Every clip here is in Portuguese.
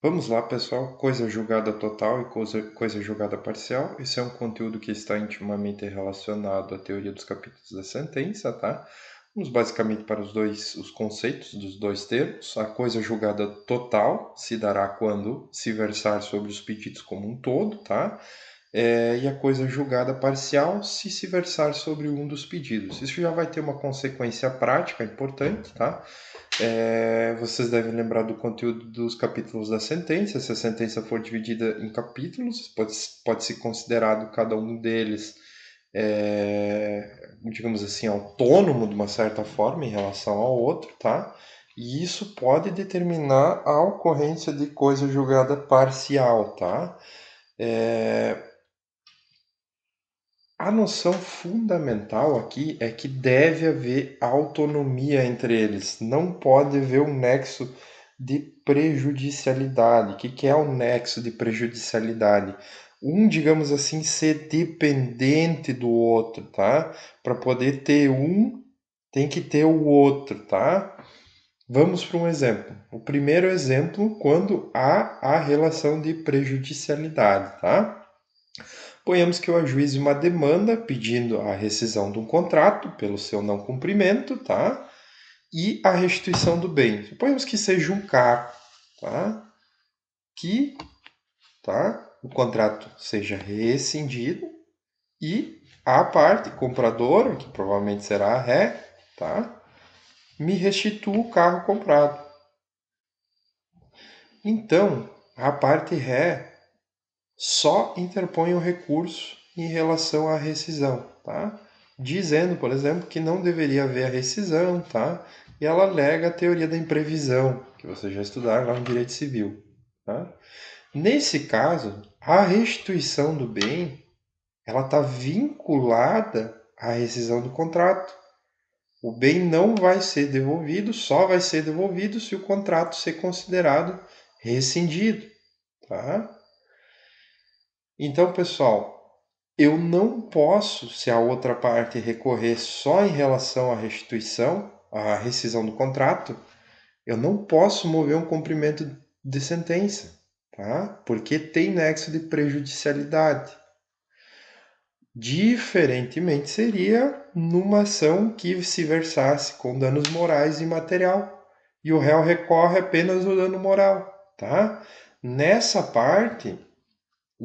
Vamos lá, pessoal. Coisa julgada total e coisa julgada parcial. Esse é um conteúdo que está intimamente relacionado à teoria dos capítulos da sentença, tá? Vamos basicamente para os conceitos dos dois termos. A coisa julgada total se dará quando se versar sobre os pedidos como um todo, tá? E a coisa julgada parcial se versar sobre um dos pedidos. Isso já vai ter uma consequência prática importante, tá? Vocês devem lembrar do conteúdo dos capítulos da sentença. Se a sentença for dividida em capítulos, pode ser considerado cada um deles, digamos assim, autônomo de uma certa forma em relação ao outro, tá? E isso pode determinar a ocorrência de coisa julgada parcial, tá? A noção fundamental aqui é que deve haver autonomia entre eles. Não pode haver um nexo de prejudicialidade. O que é o nexo de prejudicialidade? Um, digamos assim, ser dependente do outro, tá? Para poder ter um, tem que ter o outro, tá? Vamos para um exemplo. O primeiro exemplo, quando há a relação de prejudicialidade, tá? Ponhamos que eu ajuize uma demanda pedindo a rescisão de um contrato pelo seu não cumprimento, tá? E a restituição do bem. Suponhamos que seja um carro, tá? Que, tá? O contrato seja rescindido e a parte compradora, que provavelmente será a ré, tá? Me restitua o carro comprado. Então, a parte ré só interpõe o recurso em relação à rescisão, tá? Dizendo, por exemplo, que não deveria haver a rescisão, tá? E ela alega a teoria da imprevisão, que vocês já estudaram lá no direito civil, tá? Nesse caso, a restituição do bem, ela está vinculada à rescisão do contrato. O bem não vai ser devolvido, só vai ser devolvido se o contrato ser considerado rescindido, tá? Então, pessoal, eu não posso, se a outra parte recorrer só em relação à restituição, à rescisão do contrato, eu não posso mover um cumprimento de sentença, tá? Porque tem nexo de prejudicialidade. Diferentemente seria numa ação que se versasse com danos morais e material, e o réu recorre apenas ao dano moral, tá? Nessa parte,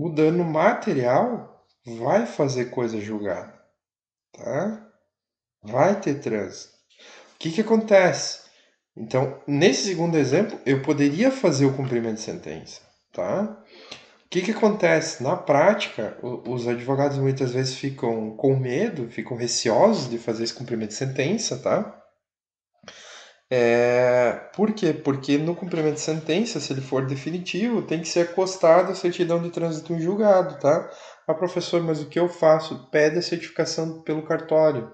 o dano material vai fazer coisa julgada, tá? Vai ter trânsito. O que acontece? Então, nesse segundo exemplo, eu poderia fazer o cumprimento de sentença, tá? O que acontece? Na prática, os advogados muitas vezes ficam com medo, ficam receosos de fazer esse cumprimento de sentença, tá? Por quê? Porque no cumprimento de sentença, se ele for definitivo, tem que ser acostado a certidão de trânsito em julgado, tá? Ah, professor, mas o que eu faço? Pede a certificação pelo cartório.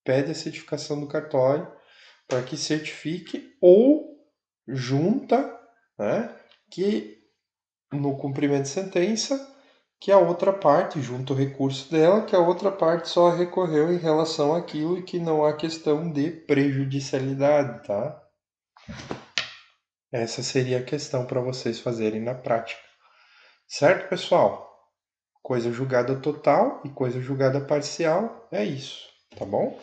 Pede a certificação do cartório para que certifique ou junta, né, que no cumprimento de sentença, que a outra parte, junto ao recurso dela, que a outra parte só recorreu em relação àquilo e que não há questão de prejudicialidade, tá? Essa seria a questão para vocês fazerem na prática. Certo, pessoal? Coisa julgada total e coisa julgada parcial é isso, tá bom?